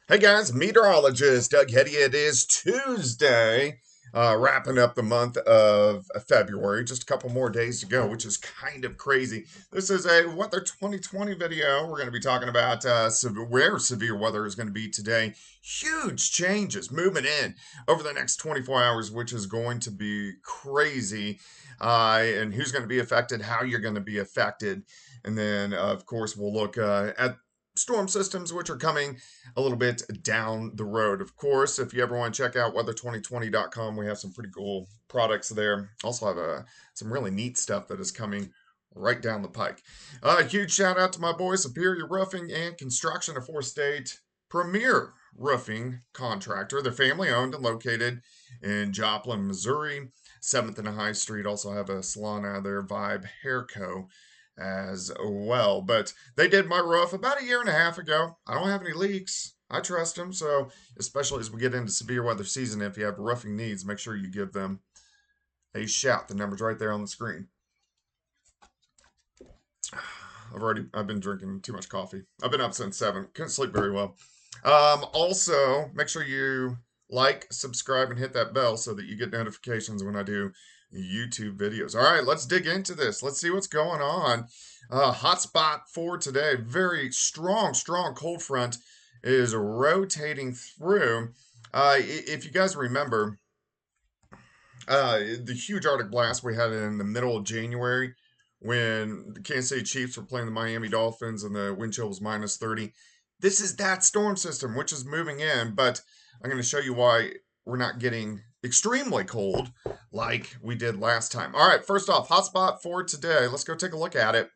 Hey guys, meteorologist Doug Hetty. It is Tuesday, wrapping up the month of February. Just a couple more days to go, which is kind of crazy. This is a Weather 2020 video. We're going to be talking about where severe weather is going to be today. Huge changes moving in over the next 24 hours, which is going to be crazy. And who's going to be affected, how you're going to be affected. And then, of course, we'll look at storm systems which are coming a little bit down the road. Of course, if you ever want to check out weather2020.com, we have some pretty cool products there. Also have some really neat stuff that is coming right down the pike. Huge shout out to my boys, Superior Roofing and Construction, a four-state premier roofing contractor. They're family owned and located in Joplin, Missouri. 7th and High Street. Also have a salon out there, Vibe Hair Co. as well. But they did my roof about a year and a half ago. I don't have any leaks. I trust them. So, especially as we get into severe weather season, if you have roofing needs, make sure you give them a shout. The number's right there on the screen. I've been drinking too much coffee. I've been up since 7. Couldn't sleep very well. Also, make sure you like, subscribe, and hit that bell so that you get notifications when I do YouTube videos. All right, let's dig into this. Let's see what's going on. Hotspot for today. Very strong cold front is rotating through. If you guys remember, the huge Arctic blast we had in the middle of January when the Kansas City Chiefs were playing the Miami Dolphins and the wind chill was minus 30. This is that storm system which is moving in, but I'm going to show you why we're not getting extremely cold like we did last time. All right, first off, hotspot for today. Let's go take a look at it.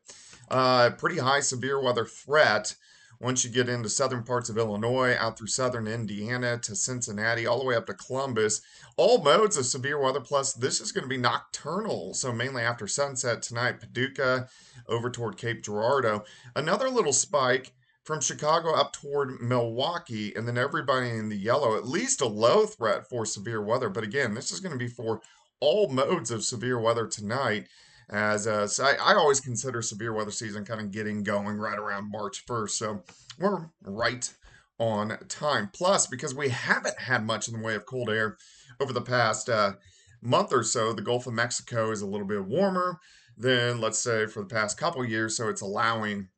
Pretty high severe weather threat once you get into southern parts of Illinois, out through southern Indiana to Cincinnati, all the way up to Columbus. All modes of severe weather, plus this is going to be nocturnal, so mainly after sunset tonight, Paducah over toward Cape Girardeau. Another little spike from Chicago up toward Milwaukee, and then everybody in the yellow, at least a low threat for severe weather. But again, this is going to be for all modes of severe weather tonight. So I always consider severe weather season kind of getting going right around March 1st. So we're right on time. Plus, because we haven't had much in the way of cold air over the past month or so, the Gulf of Mexico is a little bit warmer than, let's say, for the past couple years. So it's allowing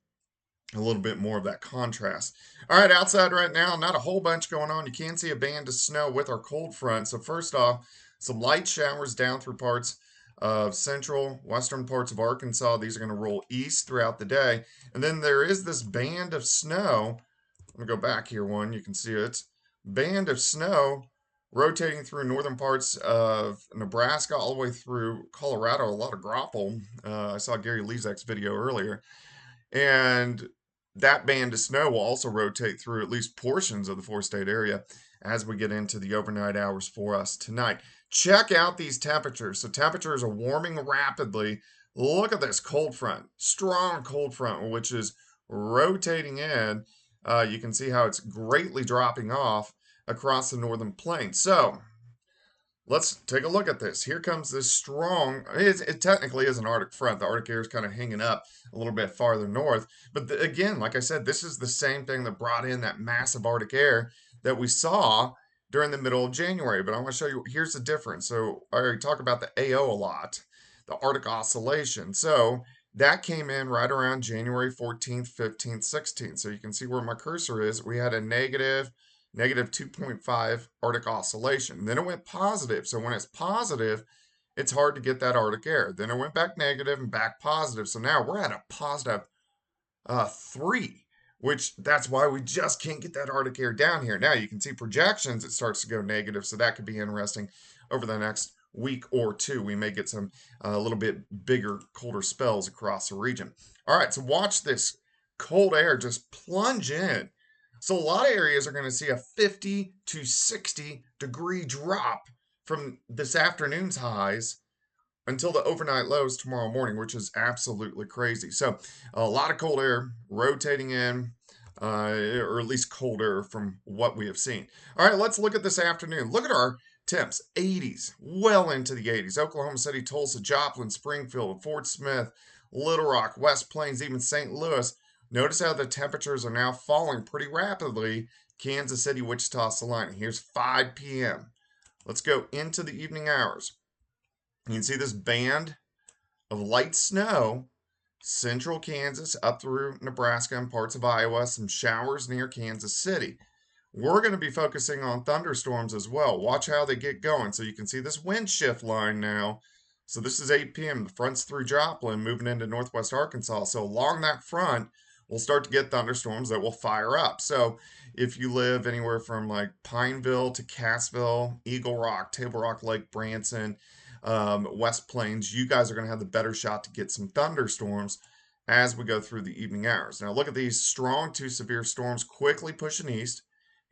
a little bit more of that contrast. All right, outside right now, not a whole bunch going on. You can see a band of snow with our cold front. So first off, some light showers down through parts of central, western parts of Arkansas. These are going to roll east throughout the day. And then there is this band of snow. Let me go back here one. You can see it. Band of snow rotating through northern parts of Nebraska all the way through Colorado. A lot of graupel. I saw Gary Lezak's video earlier. And that band of snow will also rotate through at least portions of the four-state area as we get into the overnight hours for us tonight. Check out these temperatures. So temperatures are warming rapidly. Look at this cold front, strong cold front, which is rotating in. You can see how it's greatly dropping off across the northern plain. So let's take a look at this. Here comes this strong, it technically is an Arctic front. The Arctic air is kind of hanging up a little bit farther north. But again, like I said, this is the same thing that brought in that massive Arctic air that we saw during the middle of January. But I want to show you, here's the difference. So I already talk about the AO a lot, the Arctic Oscillation. So that came in right around January 14th, 15th, 16th. So you can see where my cursor is. We had a negative 2.5 Arctic oscillation. Then it went positive. So when it's positive, it's hard to get that Arctic air. Then it went back negative and back positive. So now we're at a positive 3, which that's why we just can't get that Arctic air down here. Now you can see projections, it starts to go negative. So that could be interesting over the next week or two. We may get some a little bit bigger, colder spells across the region. All right, so watch this cold air just plunge in. So a lot of areas are going to see a 50 to 60 degree drop from this afternoon's highs until the overnight lows tomorrow morning, which is absolutely crazy. So a lot of cold air rotating in, or at least colder from what we have seen. All right, let's look at this afternoon. Look at our temps, 80s, well into the 80s. Oklahoma City, Tulsa, Joplin, Springfield, Fort Smith, Little Rock, West Plains, even St. Louis, Notice how the temperatures are now falling pretty rapidly. Kansas City, Wichita, Salina. Here's 5 p.m. Let's go into the evening hours. You can see this band of light snow, central Kansas up through Nebraska and parts of Iowa, some showers near Kansas City. We're going to be focusing on thunderstorms as well. Watch how they get going. So you can see this wind shift line now. So this is 8 p.m. The front's through Joplin, moving into northwest Arkansas. So along that front, we'll start to get thunderstorms that will fire up. So if you live anywhere from like Pineville to Cassville, Eagle Rock, Table Rock Lake, Branson, West Plains, you guys are going to have the better shot to get some thunderstorms as we go through the evening hours. Now look at these strong to severe storms quickly pushing east.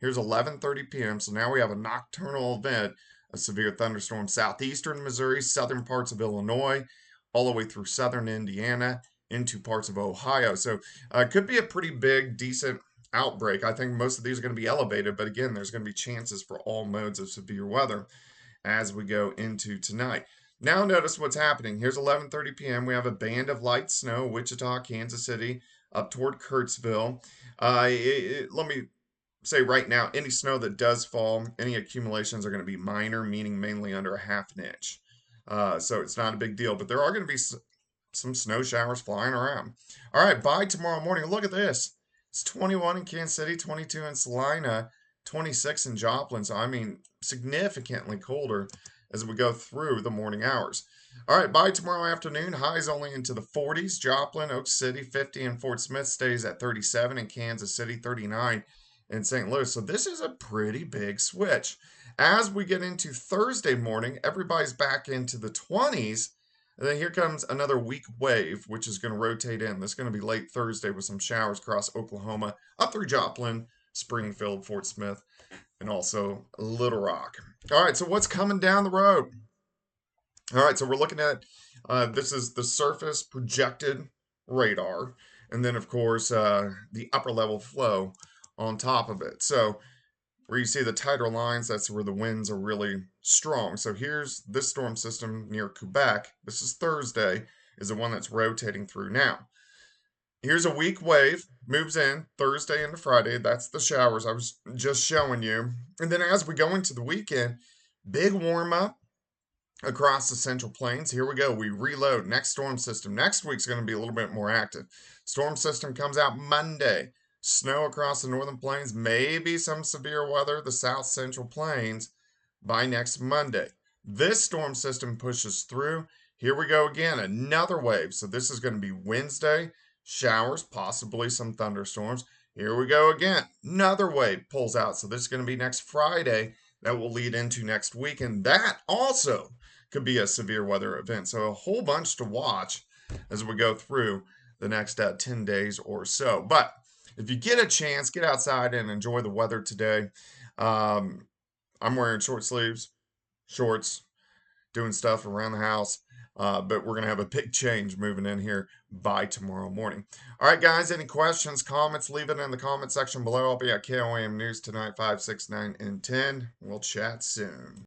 Here's 11:30 p.m. So now we have a nocturnal event, a severe thunderstorm southeastern Missouri, southern parts of Illinois, all the way through southern Indiana into parts of Ohio. So it could be a pretty big, decent outbreak. I think most of these are going to be elevated, but again, there's going to be chances for all modes of severe weather as we go into tonight. Now notice what's happening. Here's 11:30 p.m. We have a band of light snow, Wichita, Kansas City, up toward Kurtzville. Let me say right now, any snow that does fall, any accumulations are going to be minor, meaning mainly under a half an inch. So it's not a big deal, but there are going to be some snow showers flying around. All right, by tomorrow morning, look at this. It's 21 in Kansas City, 22 in Salina, 26 in Joplin. So, I mean, significantly colder as we go through the morning hours. All right, by tomorrow afternoon, highs only into the 40s. Joplin, Oak City, 50, and Fort Smith stays at 37, in Kansas City, 39 in St. Louis. So this is a pretty big switch. As we get into Thursday morning, everybody's back into the 20s. And then here comes another weak wave, which is going to rotate in. This is going to be late Thursday with some showers across Oklahoma, up through Joplin, Springfield, Fort Smith, and also Little Rock. All right, so what's coming down the road? All right, so we're looking at this is the surface projected radar, and then, of course, the upper level flow on top of it. So where you see the tighter lines, that's where the winds are really strong. So here's this storm system near Quebec. This is Thursday, is the one that's rotating through now. Here's a weak wave, moves in Thursday into Friday. That's the showers I was just showing you. And then as we go into the weekend, big warm up across the Central Plains. Here we go. We reload. Next storm system. Next week's going to be a little bit more active. Storm system comes out Monday. Snow across the Northern Plains. Maybe some severe weather, the South Central Plains, by next Monday. This storm system pushes through. Here we go again. Another wave. So this is going to be Wednesday. Showers, possibly some thunderstorms. Here we go again. Another wave pulls out. So this is going to be next Friday. That will lead into next week. And that also could be a severe weather event. So a whole bunch to watch as we go through the next 10 days or so. But if you get a chance, get outside and enjoy the weather today. I'm wearing short sleeves, shorts, doing stuff around the house. But we're going to have a big change moving in here by tomorrow morning. All right, guys, any questions, comments, leave it in the comment section below. I'll be at KOAM News tonight, 5, 6, 9, and 10. We'll chat soon.